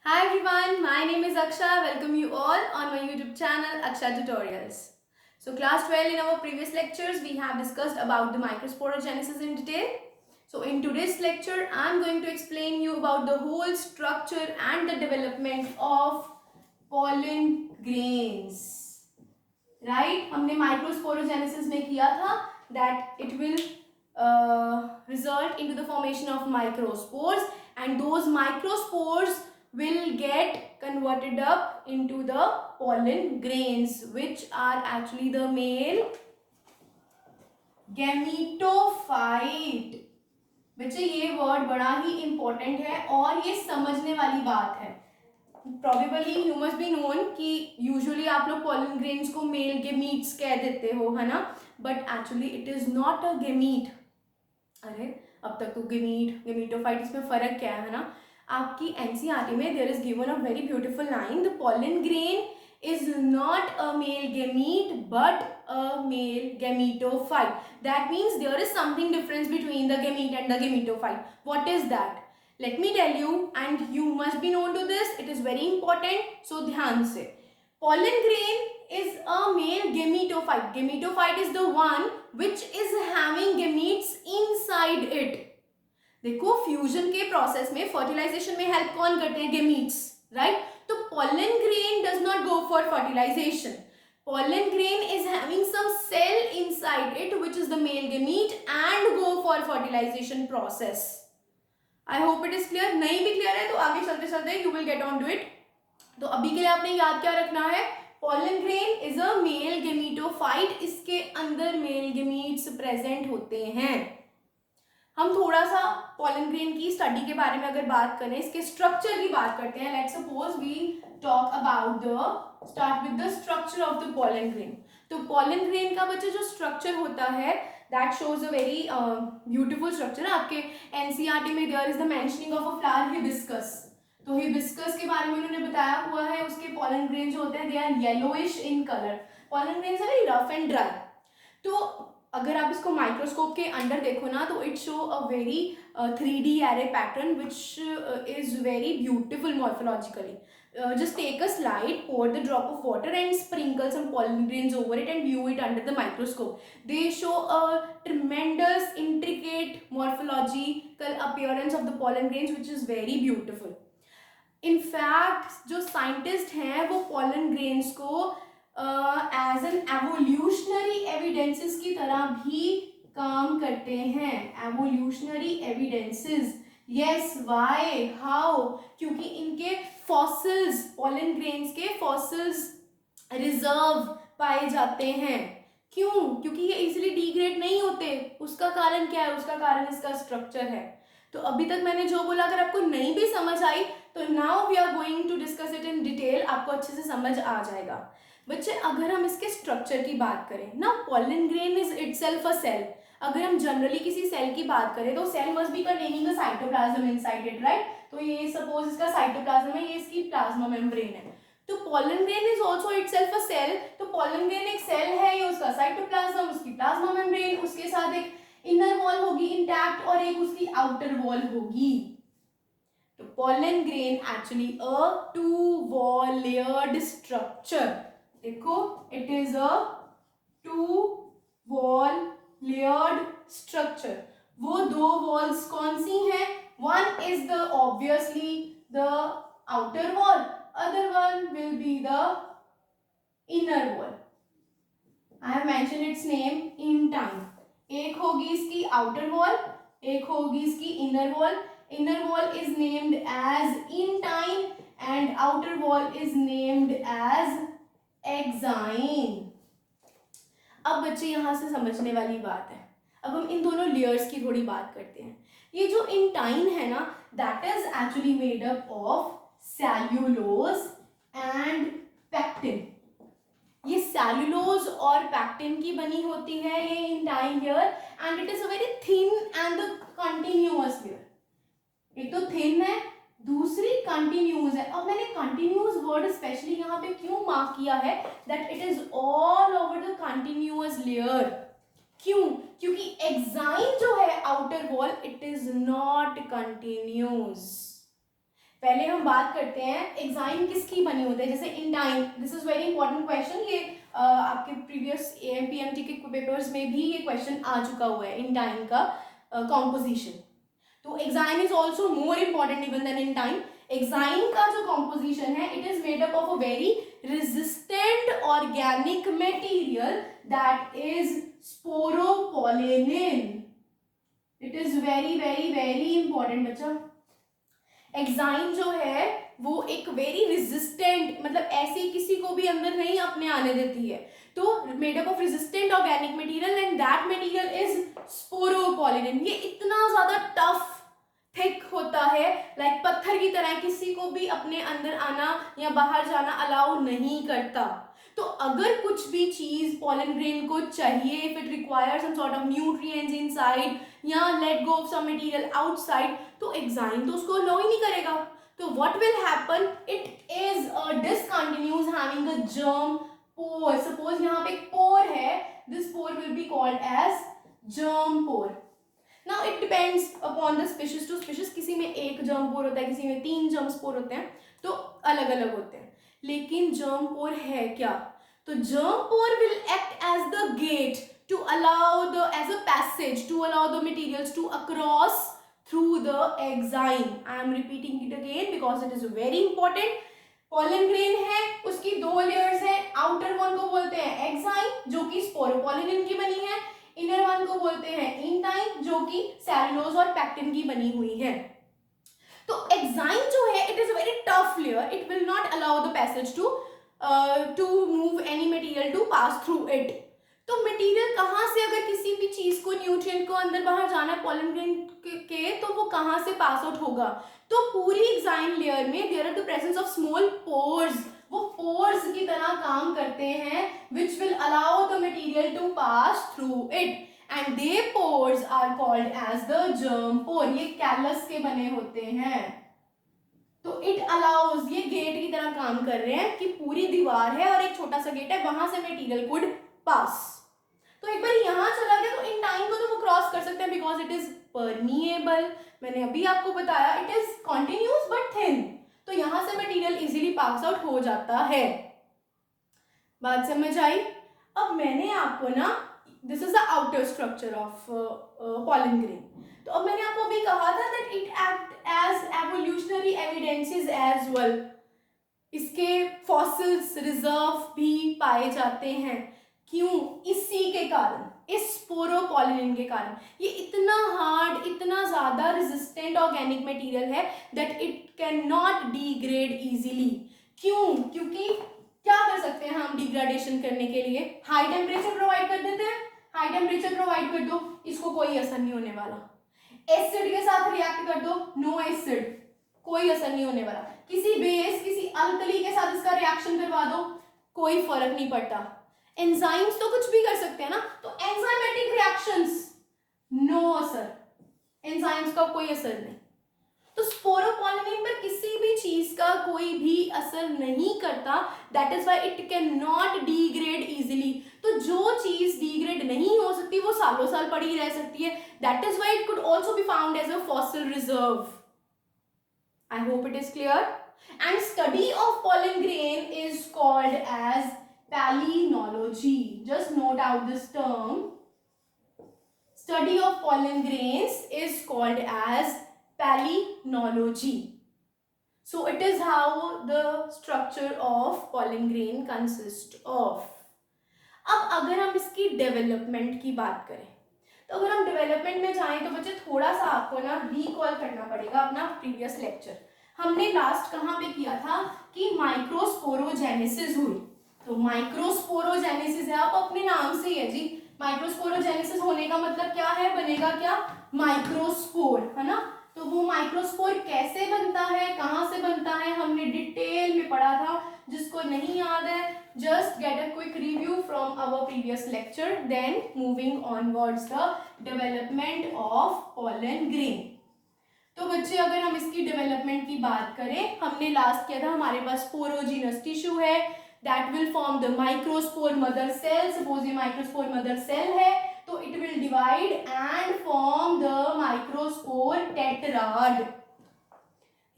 Hi everyone, my name is Aksha. Welcome you all on my YouTube channel Aksha Tutorials. So class 12, in our previous lectures we have discussed about the microsporogenesis in detail. So in today's lecture I am going to explain you about the whole structure and the development of pollen grains. Right? हमने microsporogenesis में किया था that it will result into the formation of microspores, and those microspores will get converted up into the pollen grains, which are actually the male gametophyte. बच्चे ये word बड़ा ही important है और ये समझने वाली बात है. Probably you must be known कि usually आप लोग pollen grains को male gametes कह देते हो, है ना, but actually it is not a gamete. अरे अब तक तो गेमीट गेमीटोफाइट इसमें फर्क क्या है ना. आपकी एनसीईआरटी में there is given a very beautiful line, the pollen grain is not a male gamete but a male gametophyte. That means there is something difference between the gamete and the gametophyte. What is that? Let me tell you, and you must be known to this. It is very important. So ध्यान से. Pollen grain is a male gametophyte. Gametophyte is the one which is having gametes inside it. देखो fusion के process में fertilisation में help कौन करते हैं? Gametes, right. तो pollen grain does not go for fertilization. Pollen grain is having some cell inside it which is the male gamete and go for fertilization process. I hope it is clear. नहीं भी clear है तो आगे चलते चलते you will get on to it. तो अभी के लिए आपने याद क्या रखना है? pollen grain is a male gametophyte. इसके अंदर male gametes प्रेजेंट होते हैं. हम थोड़ा सा pollen grain की स्टडी के बारे में अगर बात करें, इसके स्ट्रक्चर की बात करते हैं. Let's suppose we talk about the start with the structure of the pollen grain. तो pollen grain का बच्चे जो स्ट्रक्चर होता है that shows a very beautiful structure. आपके एनसीईआरटी में there is the mentioning of a flower hibiscus. तो hibiscus के बारे में उन्होंने बताया हुआ है. उसके pollen grain जो होते हैं they are yellowish in color. pollen grains are very rough and dry. तो अगर आप इसको माइक्रोस्कोप के अंदर देखो ना तो it show a very 3D array pattern which is very beautiful morphologically. Just take a slide, pour the drop of water and sprinkle some pollen grains over it and view it under the microscope. They show a tremendous intricate morphological appearance of the pollen grains which is very beautiful. In fact जो scientist हैं वो pollen grains को as an evolutionary evidences की तरह भी काम करते हैं. Evolutionary evidences, yes. Why? How? क्योंकि इनके फॉसिल्स, pollen grains के फॉसिल्स रिजर्व पाए जाते हैं. क्यों? क्योंकि ये इजीली डिग्रेड नहीं होते. उसका कारण क्या है? उसका कारण इसका स्ट्रक्चर है. तो अभी तक मैंने जो बोला अगर आपको नहीं भी समझ आई तो now we are going to discuss it in detail. आपको अच्छे से समझ आ जाएगा. बच्चे अगर हम इसके स्ट्रक्चर की बात करें ना, pollen grain is itself a cell. अगर हम जनरली किसी सेल की बात करें तो cell must be containing a cytoplasm inside it, right. तो ये सपोज इसका साइटोप्लाज्म है, ये इसकी प्लाज्मा मेम्ब्रेन है. तो pollen grain is also itself a cell. तो pollen grain एक सेल है, ये उसका साइटोप्लाज्म, उसकी प्लाज्मा मेम्ब्रेन, उसके साथ एक इनर वॉल होगी इंटैक्ट और एक उसकी आउटर वॉल होगी. तो pollen grain actually a two wall layered structure. देखो it is a two wall layered structure. वो दो walls कौन सी हैं? One is the obviously the outer wall, other one will be the inner wall. I have mentioned its name in time. एक होगी इसकी outer wall, एक होगी इसकी inner wall. Inner wall is named as intine and outer wall is named as exine. अब बच्चे यहाँ से समझने वाली बात है. अब हम इन दोनों लेयर्स की थोड़ी बात करते हैं. ये जो इंटाइन है ना, that is actually made up of cellulose and pectin. ये सेल्यूलोज और पैक्टिन की बनी होती है ये intine layer, and it is a very thin and continuous layer. एक तो थिन है, दूसरी कंटिन्यूस है. अब मैंने कंटिन्यूस वर्ड स्पेशली यहाँ पे क्यों मार्क किया है? That it is all over the continuous layer. क्यों? क्योंकि एक्साइन जो है outer wall, it is not continuous. पहले हम बात करते हैं एग्जाइम किसकी बनी होती है, जैसे intine, this is very important question, ये आपके प्रीवियस एएमपीएमटी के पेपर्स में भी ये क्वेश्चन आ चुका हुआ है, इंटाइन का कॉम्पोजिशन। तो exine is also more important even than intine. Exine का जो कॉम्पोजिशन है, it is made up of a very resistant organic material that is sporopollenin. It is very very very important बच्चा। Exine जो है वो एक very resistant, मतलब ऐसी किसी को भी अंदर नहीं अपने आने देती है, तो made up of resistant organic material and that material is sporopollenin. ये इतना ज्यादा टफ थिक होता है, लाइक पत्थर की तरह, किसी को भी अपने अंदर आना या बाहर जाना अलाउ नहीं करता। तो अगर कुछ भी चीज पॉलन ग्रेन को चाहिए, if it requires some sort of nutrients inside या let go of some material outside, तो एग्जाइम तो उसको अलाउ ही नहीं करेगा। तो what will happen, it is discontinues having a germ pore. Suppose यहाँ पे एक पोर है, this pore will be called as germ pore. Now it depends upon the species to species, किसी में एक जर्म पोर होता है, किसी में 3 जर्म पोर होते हैं, तो अलग अलग होते हैं। लेकिन जर्म पोर है क्या, तो germ pore will act as the gate to allow the, as a passage to allow the materials to across through the exine. I am repeating it again because it is very important. Pollen grain है, उसकी 2 layers है, outer one को बोलते हैं enzyme जो कि sporopollenin की बनी है, इनर वन को बोलते हैं इंटाइन जो कि सेलुलोज और पैक्टिन की बनी हुई है। तो एग्जाइम जो है, it is very tough layer, it will not allow the passage to move any material to pass through it. तो मटेरियल कहाँ से, अगर किसी भी चीज को, न्यूट्रिएंट को अंदर बाहर जाना है पॉलन ग्रेन के, तो वो कहाँ से पास आउट होगा, तो पूरी एग्जाइम लेयर में there are the presence of small pores, वो पोर्स की तरह काम करते हैं which will allow the material to pass through it and they pores are called as the germ pore। ये कैलस के बने होते हैं, तो इट अलाउज, ये गेट की तरह काम कर रहे हैं कि पूरी दीवार है और एक छोटा सा गेट है, वहां से मटेरियल कुड पास। तो एक बार यहाँ चला गया तो इन टाइम को तो वो क्रॉस कर सकते हैं बिकॉज इट इज परमिएबल। मैंने अभी आपको बताया it is continuous but thin, तो यहां से मटेरियल इजीली पास आउट हो जाता है। बात समझ आई? अब मैंने आपको ना, this is the outer structure of pollen grain, तो अब मैंने आपको अभी कहा था that it act as evolutionary evidences as well. इसके फॉसिल्स रिजर्व भी पाए जाते हैं, क्यों? इसी के कारण, इस स्पोरोपोलिनिन के कारण। ये इतना हार्ड, इतना ज्यादा रेजिस्टेंट ऑर्गेनिक मटेरियल है that it can not degrade easily. क्यों? क्योंकि क्या कर सकते हैं हम डिग्रेडेशन करने के लिए? हाई टेम्परेचर प्रोवाइड कर देते हैं, हाई टेम्परेचर प्रोवाइड कर दो, इसको कोई असर नहीं होने वाला। एसिड के साथ रिएक्ट कर दो, नो एसिड, कोई असर नहीं होने वाला। किसी बेस, किसी अल्कली के साथ इसका रिएक्शन करवा दो, कोई फर्क नहीं पड़ता। एंजाइम्स तो कुछ भी कर सकते हैं ना, तो एंजाइमेटिक रिएक्शंस नो असर, एंजाइम्स का कोई असर नहीं। तो स्पोरोपोलिनिन पर किसी भी चीज का कोई भी असर नहीं करता, that is why it can not degrade easily. तो जो चीज डिग्रेड नहीं हो सकती वो सालों साल पड़ी रह सकती है, that is why it could also be found as a fossil reserve. I hope it is clear. And study of pollen grain is called as palynology. Just note out this term. Study of pollen grains is called as palynology. So it is how the structure of pollen grain consists of. अब अगर हम इसकी development की बात करें, तो अगर हम डेवलपमेंट में जाएं तो बच्चे थोड़ा सा आपको ना रिकॉल करना पड़ेगा अपना प्रीवियस लेक्चर। हमने लास्ट कहाँ पे किया था कि माइक्रोस्पोरोजेनेसिस हुई। तो माइक्रोस्पोरोजेनेसिस है, आप अपने नाम से ही है जी, माइक्रोस्पोरोजेनेसिस होने का मतलब क्या है, बनेगा क्या, माइक्रोस्पोर, है ना। तो वो माइक्रोस्पोर कैसे बनता है, कहाँ से बनता है, हमने डिटेल में पढ़ा था। जिसको नहीं याद है, just get a quick review from our previous lecture, then moving onwards the development of pollen grain। तो बच्चे अगर हम इसकी डेवलपमेंट की बात करें, हमने लास्ट किया था, हमारे पास स्पोरोजिनस टिश्यू है that will form the microspore mother cell। suppose ये microspore mother cell है, तो it will divide and form the microspore tetrad।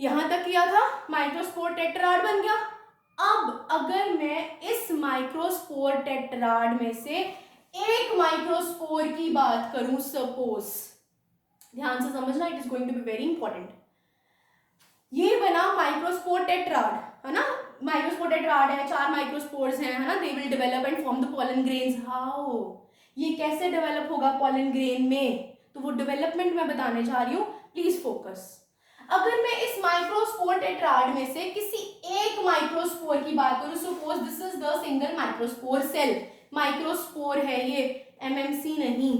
यहां तक किया था, माइक्रोस्पोर टेट्राड बन गया। अब अगर मैं इस माइक्रोस्पोर टेट्राड में से एक माइक्रोस्पोर की बात करूं, सपोज, ध्यान से समझना, it is going to be very important. ये बना माइक्रोस्पोर टेट्राड, है ना, माइक्रोस्पोर टेट्राड है, 4 माइक्रोस्पोर्स हैं, है ना, they will develop and form the pollen grains. How, ये कैसे डेवलप होगा पॉलन ग्रेन में, तो वो डेवलपमेंट मैं बताने जा रही हूँ, प्लीज फोकस। अगर मैं इस माइक्रोस्पोर टेट्राड में से किसी एक माइक्रोस्पोर की बात करूं, suppose this is the single microspore cell, microspore है ये, एमएमसी नहीं,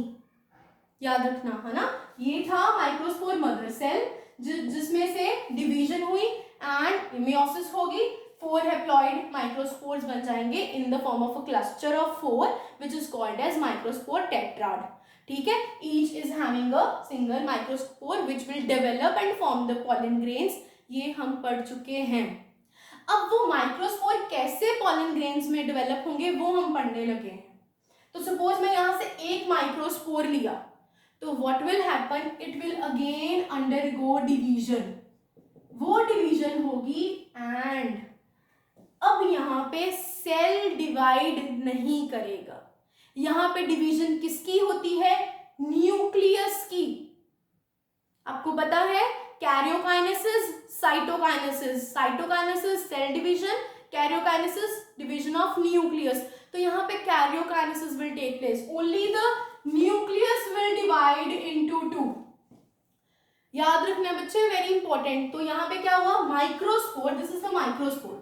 याद रखना, है ना, ये था माइक्रोस्पोर मदर सेल जिसमें से डिवीजन हुई एंड मियोसिस होगी, 4 हैप्लॉइड माइक्रोस्पोर्स बन जाएंगे in the form of a cluster of 4 which is called as microspore tetrad. ठीक है, each is having a single microspore which will develop and form the pollen grains, ये हम पढ़ चुके हैं। अब वो माइक्रोस्पोर कैसे पॉलन ग्रेन्स में डेवलप होंगे वो हम पढ़ने लगे हैं। तो सपोज मैं यहां से एक माइक्रोस्पोर लिया, तो what will happen, it will again undergo division, वो डिवीजन होगी एंड अब यहां पे सेल डिवाइड नहीं करेगा। यहां पे डिवीजन किसकी होती है, न्यूक्लियस की। आपको पता है karyokinesis, cytokinesis, cytokinesis cell division, karyokinesis division of nucleus. तो यहाँ पे karyokinesis will take place, only the nucleus will divide into 2। याद रखना बच्चे, वेरी इंपॉर्टेंट। तो यहाँ पे क्या हुआ, microspore, this is the microspore,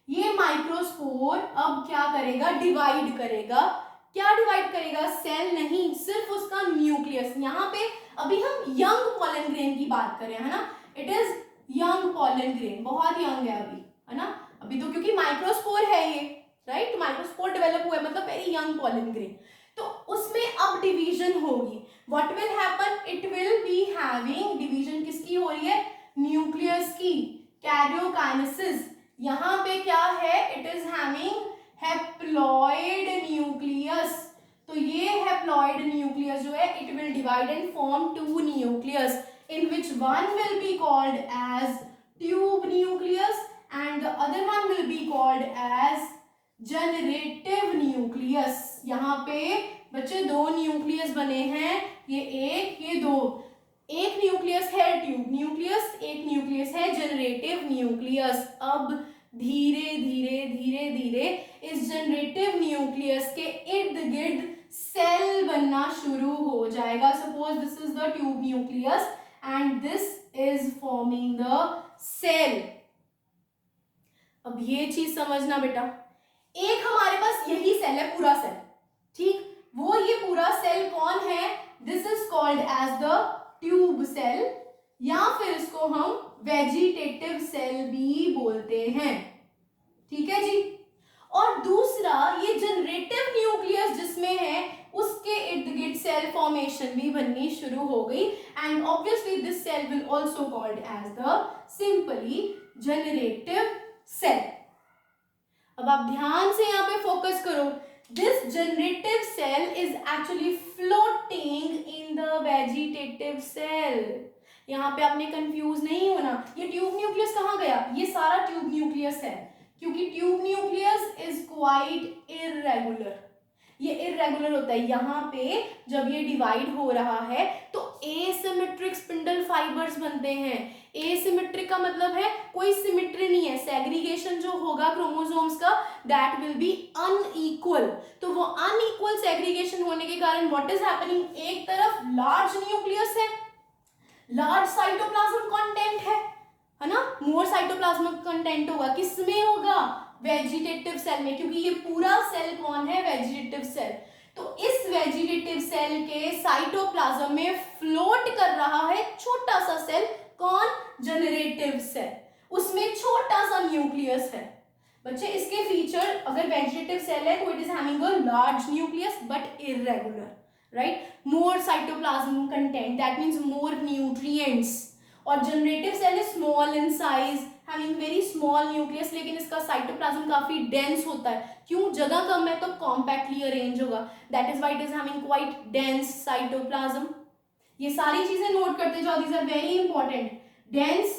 ये माइक्रोस्पोर अब क्या करेगा, डिवाइड करेगा। क्या डिवाइड करेगा, सेल नहीं, सिर्फ उसका न्यूक्लियस। यहाँ पे अभी हम यंग पॉलन ग्रेन की बात करें, है ना, it is young pollen grain, बहुत यंग है अभी, है ना, अभी तो क्योंकि माइक्रोस्पोर है ये, राइट, माइक्रोस्पोर डेवलप हुआ है, मतलब वेरी यंग पॉलन ग्रेन। तो उसमें अब डिवीजन होगी, what will happen, it will be having, division किसकी हो रही है, न्यूक्लियस की, कैरियोकाइनेसिस। यहां पे क्या है, it is having haploid nucleus. तो ये हैप्लॉइड न्यूक्लियस जो है, it will divide and form 2 nucleus in which one will be called as tube nucleus and the other one will be called as generative nucleus। यहाँ पे बच्चे 2 nucleus बने हैं, ये एक, ये 2, एक न्यूक्लियस है ट्यूब न्यूक्लियस, एक न्यूक्लियस है जनरेटिव न्यूक्लियस। अब धीरे धीरे धीरे धीरे इस जनरेटिव न्यूक्लियस के इर्द गिर्द सेल बनना शुरू हो जाएगा। Suppose this is the tube nucleus and this is forming the cell। अब ये चीज समझना बेटा, एक हमारे पास यही सेल है, पूरा सेल, ठीक, वो ये पूरा सेल कौन है, this is called as the tube cell, या फिर इसको हम वेजिटेटिव सेल भी बोलते हैं। ठीक है जी। और दूसरा ये जनरेटिव न्यूक्लियस जिसमें है, उसके इर्द गिर्द सेल फॉर्मेशन भी बननी शुरू हो गई and obviously this cell will also called as the simply generative cell. अब आप ध्यान से यहाँ पे फोकस करो, this generative cell is actually floating in the vegetative cell. यहाँ पे आपने कंफ्यूज नहीं होना, ये ट्यूब न्यूक्लियस कहाँ गया, ये सारा ट्यूब न्यूक्लियस है, क्योंकि tube nucleus is quite irregular, ये इररेगुलर होता है। यहाँ पे जब ये डिवाइड हो रहा है तो एसिमेट्रिक स्पिंडल फाइबर्स बनते हैं। एसिमेट्रिक का मतलब है कोई सिमेट्री नहीं है, सेग्रीगेशन जो होगा क्रोमोसोम्स का दैट विल बी अनइक्वल। तो वो अनइक्वल सेग्रीगेशन होने के कारण व्हाट इज हैपनिंग, एक तरफ लार्ज न्यूक्लियस है, लार्ज साइटोप्लाज्म कंटेंट है ना, मोर साइटोप्लाज्मिक कंटेंट होगा, किसमें होगा, वेजिटेटिव सेल में, क्योंकि ये पूरा सेल कौन है, वेजिटेटिव सेल। तो इस वेजिटेटिव सेल के साइटोप्लाज्म में फ्लोट कर रहा है छोटा सा सेल, कौन, जनरेटिव सेल, उसमें छोटा सा न्यूक्लियस है। बच्चे इसके फीचर, अगर वेजिटेटिव सेल है तो it is having a large nucleus but irregular, right, more cytoplasm content, that means more nutrients. और generative cell is small in size, having very small nucleus, लेकिन इसका साइटोप्लाज्म काफी डेंस होता है, क्यों, जगह कम है तो कॉम्पैक्टली अरेंज होगा, that is why it is having quite dense cytoplasm. ये सारी चीजें नोट करते जाओ, these are very important, dense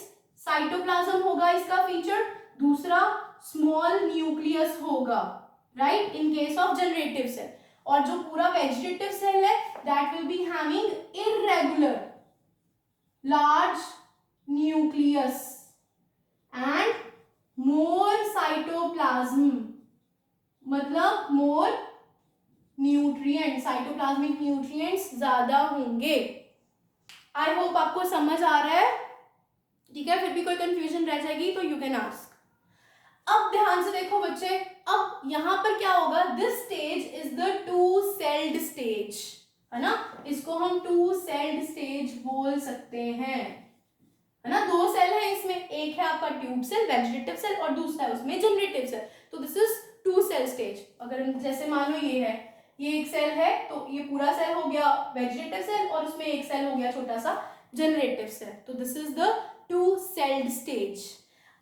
cytoplasm होगा इसका फीचर, दूसरा स्मॉल न्यूक्लियस होगा, right, in case of generative cell. और जो पूरा वेजिटेटिव सेल है that will be having irregular large nucleus and more cytoplasm, मतलब मोर न्यूट्रिएंट, साइटोप्लाज्मिक न्यूट्रिएंट्स ज्यादा होंगे। आई होप आपको समझ आ रहा है, ठीक है। फिर भी कोई कंफ्यूजन रह जाएगी तो यू कैन आस्क। अब ध्यान से देखो बच्चे, अब यहां पर क्या होगा, this stage is the two celled stage, है ना, इसको हम टू सेल्ड स्टेज बोल सकते हैं, है ना। दो सेल है इसमें, एक है आपका ट्यूब सेल वेजिटेटिव सेल और दूसरा है उसमें जनरेटिव सेल। तो this is two cell stage. अगर जैसे मान लो ये है, ये एक सेल है तो ये पूरा सेल हो गया वेजिटेटिव सेल और उसमें एक सेल हो गया छोटा सा जनरेटिव सेल। तो this is the two celled stage.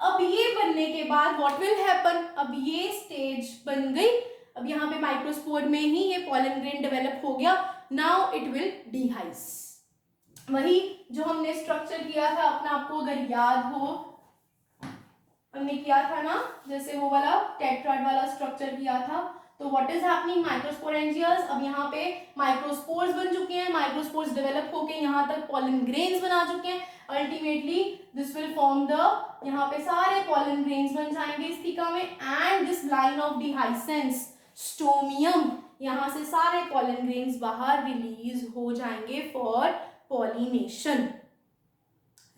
अब ये बनने के बाद व्हाट विल हैपन, अब ये स्टेज बन गई, अब यहाँ पे माइक्रोस्पोर में ही ये पॉलन ग्रेन डेवलप हो गया। नाउ इट विल डिहाइस, वही जो हमने स्ट्रक्चर किया था अपना, आपको अगर याद हो हमने किया था ना, जैसे वो वाला टेट्राड वाला स्ट्रक्चर किया था। तो व्हाट इज हैपनिंग, माइक्रोस्पोरेंजियास, अब यहाँ पे माइक्रोस्पोर्स बन चुके हैं, माइक्रोस्पोर्स डेवलप होके यहाँ तक पॉलन ग्रेन्स बना चुके हैं। Ultimately this will form the, यहाँ पे सारे पॉलन ग्रेन्स बन जाएंगे इस थीका में, and this line of dehiscence stomium, यहाँ से सारे पॉलन ग्रेन्स बाहर रिलीज हो जाएंगे फॉर पॉलिनेशन,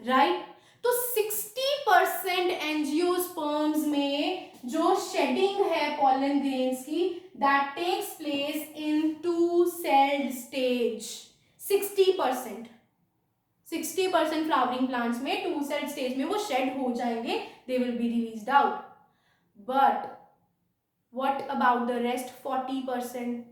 राइट। तो 60% एंजियोस्पर्म्स में जो शेडिंग है पॉलन ग्रेन्स की that takes place in two celled stage. 60% flowering plants में टू सेल्ड स्टेज में वो शेड हो जाएंगे, they will be released out. But what about the rest 40%?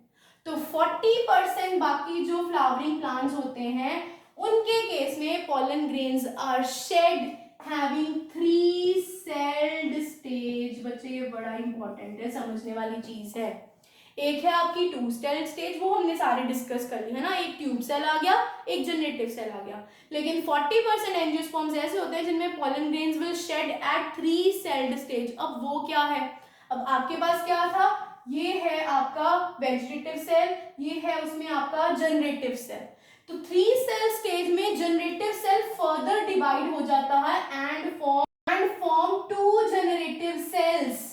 तो 40% बाकी जो फ्लावरिंग प्लांट्स होते हैं उनके केस में pollen grains are shed having 3 celled stage. बच्चे ये बड़ा इंपॉर्टेंट है, समझने वाली चीज है। एक है आपकी टू सेल्ड स्टेज, वो हमने सारे डिस्कस कर ली है ना, एक ट्यूब सेल आ गया, एक जनरेटिव सेल आ गया। लेकिन 40% एंजियोस्पर्म्स ऐसे होते हैं जिनमें pollen grains will shed at 3 celled stage. अब वो क्या है, अब आपके पास क्या था, ये है आपका वेजिटेटिव सेल, ये है उसमें आपका जनरेटिव सेल। तो 3 सेल स्टेज में जनरेटिव सेल फर्दर डिवाइड हो जाता है एंड फॉर्म 2 जनरेटिव सेल्स।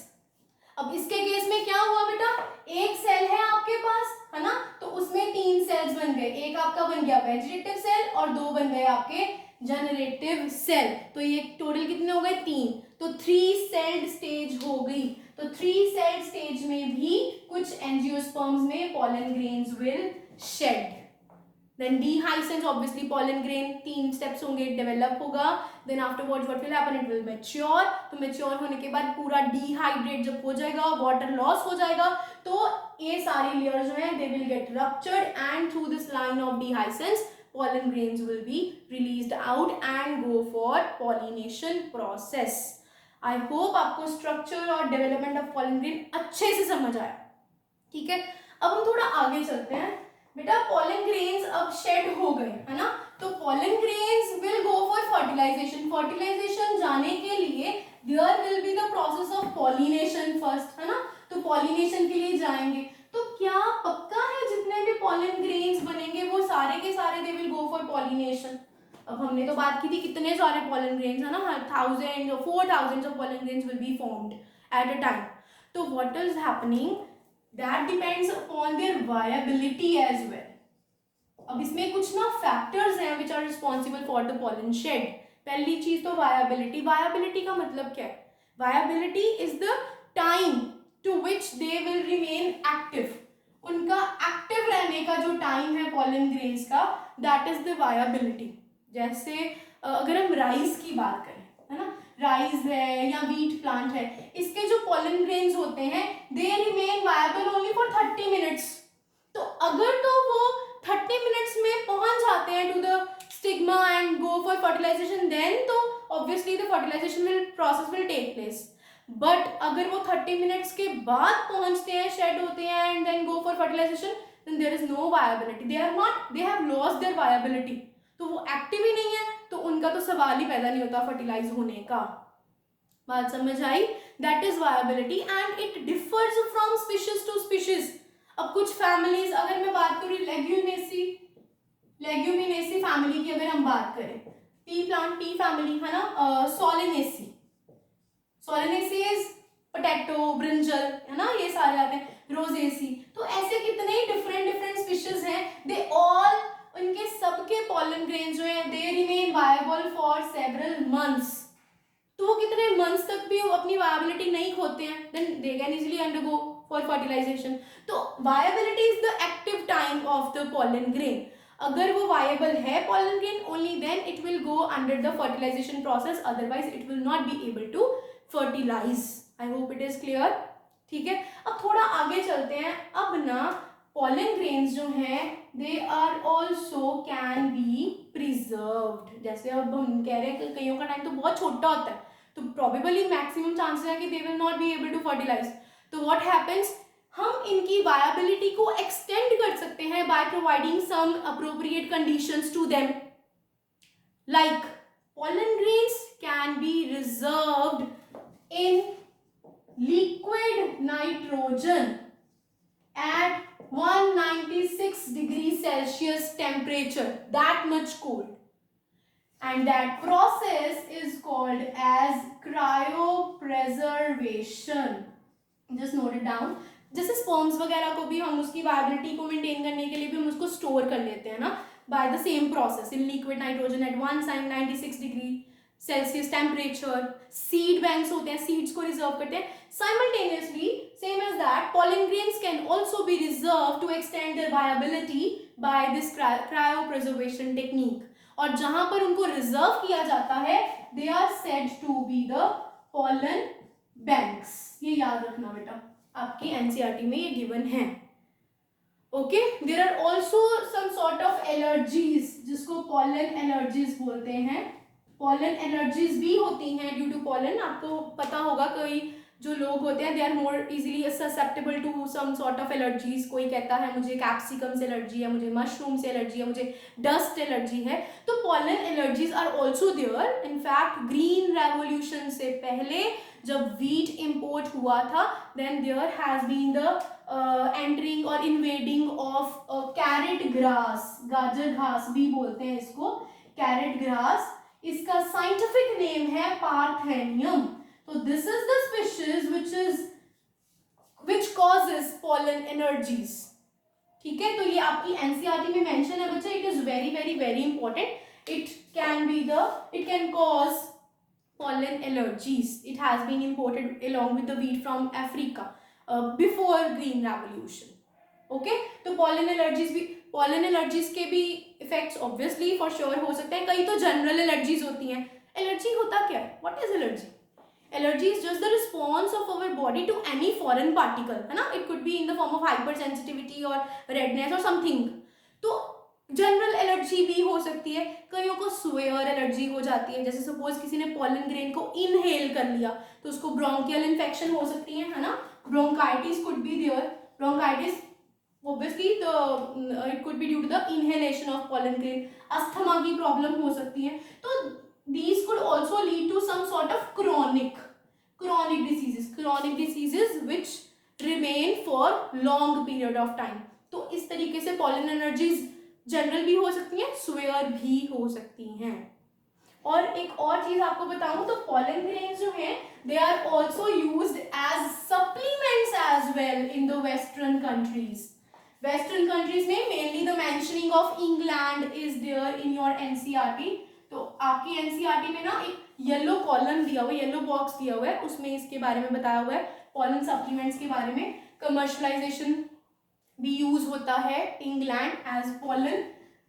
अब इसके केस में क्या हुआ बेटा, एक सेल है आपके पास, है ना, तो उसमें 3 सेल्स बन गए, एक आपका बन गया वेजिटेटिव सेल और 2 बन गए आपके जनरेटिव सेल। तो ये टोटल कितने हो गए, 3। तो 3 सेल्ड स्टेज हो गई। तो 3 सेल्ड स्टेज में भी कुछ एंजियोस्पर्म्स में pollen grains will shed. Then dehiscence, obviously pollen grain 3 steps होंगे, डेवलप होगा, then afterwards what will happen, it will mature। तो mature होने के बाद पूरा dehydrate जब हो जाएगा, water loss हो जाएगा, तो ये सारी लेयर जो है they will get ruptured and through this line of dehiscence pollen grains will be released out and go for pollination process। I hope आपको structure और development of pollen grain अच्छे से समझ आया, ठीक है। अब हम थोड़ा आगे चलते हैं बेटा। पॉलन ग्रेन्स अब शेड हो गए, है ना, तो pollen grains will go for fertilization. Fertilization जाने के लिए there will be the process of pollination first, है ना, तो पॉलिनेशन के लिए जाएंगे। तो क्या पक्का है जितने भी पॉलन ग्रेन्स बनेंगे वो सारे के सारे they will go for pollination? अब हमने तो बात की थी कितने सारे पॉलन ग्रेन्स, है ना, 1000 और 4000 of pollen grains will be formed at a time. तो what is happening, that depends upon their viability as well। अब इसमें कुछ ना फैक्टर्स हैं which are responsible for the pollen shed। पहली चीज तो viability। viability का मतलब क्या है, viability is the time to which they will remain active। उनका एक्टिव रहने का जो टाइम है pollen grains का, that is the viability। जैसे अगर हम राइस की बात करें, है ना, राइस है या व्हीट प्लांट है, इसके जो पॉलन ग्रेन्स होते हैं they remain viable only for 30 minutes. तो अगर तो वो 30 मिनट्स में पहुंच जाते हैं to the stigma and go for fertilization, then तो obviously the fertilization process will take place. But अगर वो 30 मिनट्स के बाद पहुंचते हैं, शेड होते हैं and then go for fertilization, then there is no viability, they have lost their viability. तो वो एक्टिव ही नहीं है, तो उनका तो सवाल ही पैदा नहीं होता फर्टिलाइज होने का। बात समझ आई? That is viability and it differs from species to species. अब कुछ फैमिलीज, अगर मैं बात करूँ लेग्यूमिनेसी फैमिली की, अगर हम बात करें, पी प्लांट, पी फैमिली है ना, सोलेनेसी इज पोटैटो, ब्रिंजल है ना, ये सारे आते हैं, रोजेसी। तो ऐसे कितने डिफरेंट स्पीशीज हैं, दे ऑल, उनके सबके पॉलन ग्रेन जो है they remain viable for several months. तो वो कितने मंथ्स तक भी अपनी वायबिलिटी नहीं खोते हैं, then they can easily undergo for fertilization. तो viability is the active time of the pollen grain. अगर वो वायबल है pollen grain, only then it will go under the fertilization process, otherwise it will not be able to fertilize. I hope it is clear. ठीक है, अब थोड़ा आगे चलते हैं। अब ना पॉलन ग्रेन्स जो हैं they are also can be preserved. जैसे अब हम कह रहे हैं कि कईयों का टाइम तो बहुत छोटा होता है, तो प्रोबेबली मैक्सिमम चांसेस है कि they will not be able to fertilize. तो व्हाट हैपेंस, हम इनकी वायबिलिटी को एक्सटेंड कर सकते हैं by providing some appropriate conditions to them, like pollen grains can be reserved in liquid nitrogen at 196 degrees Celsius temperature, that much cold, and that process is called as cryopreservation. Just note it down. जैसे sperms वगैरह को भी हम उसकी viability को maintain करने के लिए भी हम उसको स्टोर कर लेते हैं ना, by the same process in liquid nitrogen at 196 degree Celsius temperature. Seed banks होते हैं, seeds को रिजर्व करते हैं. Simultaneously, same as that, pollen grains can also be reserved to extend their viability by this cryopreservation technique. और जहां पर उनको reserve किया जाता है, they are said to be the pollen banks. ये याद रखना बेटा, आपकी एनसीईआरटी में ये गिवन है. Okay, there are also some sort of allergies जिसको पॉलन एलर्जीज बोलते हैं. पॉलन एलर्जीज भी होती हैं ड्यू टू पॉलन. आपको पता होगा कोई जो लोग होते हैं they are more easily susceptible to some sort of allergies. कोई कहता है मुझे कैप्सिकम से एलर्जी है, मुझे मशरूम से एलर्जी है, मुझे डस्ट एलर्जी है. तो pollen allergies are also there. In fact green revolution से पहले जब वीट इंपोर्ट हुआ था, then there has been the entering और इन्वेडिंग ऑफ कैरेट ग्रास. गाजर घास भी बोलते हैं इसको, कैरेट ग्रास. इसका साइंटिफिक नेम है parthenium. So this is the species which causes pollen allergies. ठीक है, तो ये आपकी एनसीईआरटी में मेंशन है बच्चे. It is very very very important. it can cause pollen allergies. It has been imported along with the wheat from Africa before green revolution. Okay, तो pollen allergies के भी इफेक्ट्स ऑब्वियसली फॉर श्योर हो सकते हैं. कई तो general allergies होती हैं. एलर्जी होता क्या है? What is allergy? Allergy is just the response of our body to any foreign particle, है ना. It could be in the form of hypersensitivity or redness or something. तो जनरल एलर्जी भी हो सकती है. कईयों को सुवेयर एलर्जी हो जाती है. जैसे सपोज किसी ने पॉलन ग्रेन को इनहेल कर लिया तो उसको ब्रोंकियल इन्फेक्शन हो सकती है ना. Bronchitis could be there. Bronchitis obviously it could be due to the inhalation of pollen grain. Asthma की प्रॉब्लम हो सकती है. तो these could also lead to some sort of chronic diseases which remain for long period of time. तो इस तरीके से pollen allergies general भी हो सकती हैं, सुवेयर भी हो सकती हैं. और एक और चीज आपको बताऊं तो pollen grains जो हैं they are also used as supplements as well in the western countries. Western countries में mainly the mentioning of England is there in your NCERT. तो आपकी एनसीईआरटी में ना एक येलो कॉलम दिया हुआ है, येलो बॉक्स दिया हुआ है, उसमें इसके बारे में बताया हुआ है पॉलन सप्लीमेंट्स के बारे में. कमर्शलाइजेशन भी यूज होता है. England as pollen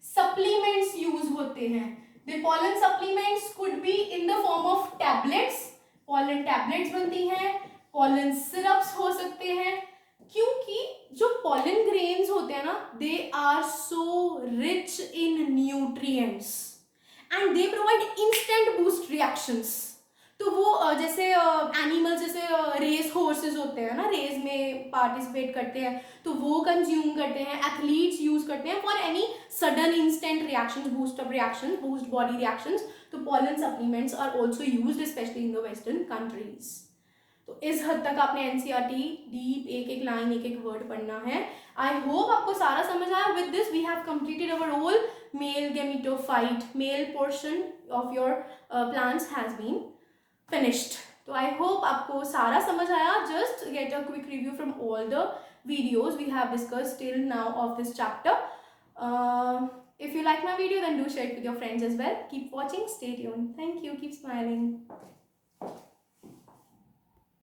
supplements use होते हैं. The pollen supplements could be in the form of tablets. Pollen tablets बनती हैं, पॉलन सिरप्स हो सकते हैं. क्योंकि जो पॉलन ग्रेन्स होते हैं ना they are so rich in nutrients and they provide instant boost reactions. तो वो जैसे एनिमल्स जैसे रेस हॉर्सेस होते हैं ना, रेस में पार्टिसिपेट करते हैं, तो वो कंज्यूम करते हैं, एथलीट्स यूज करते हैं for any sudden instant reactions, boost up reactions, boost body reactions. तो pollen supplements are also used specially in the western countries. तो इस हद तक आपने एनसीईआरटी डीप एक एक लाइन एक एक वर्ड पढ़ना है। आई होप आपको सारा समझ आया। With this we have completed our whole male gametophyte, male portion of your plants has been finished. तो I hope आपको सारा समझ आया. Just get a quick review from all the videos we have discussed till now of this chapter. If you like my video, then do share it with your friends as well. Keep watching, stay tuned. Thank you. Keep smiling.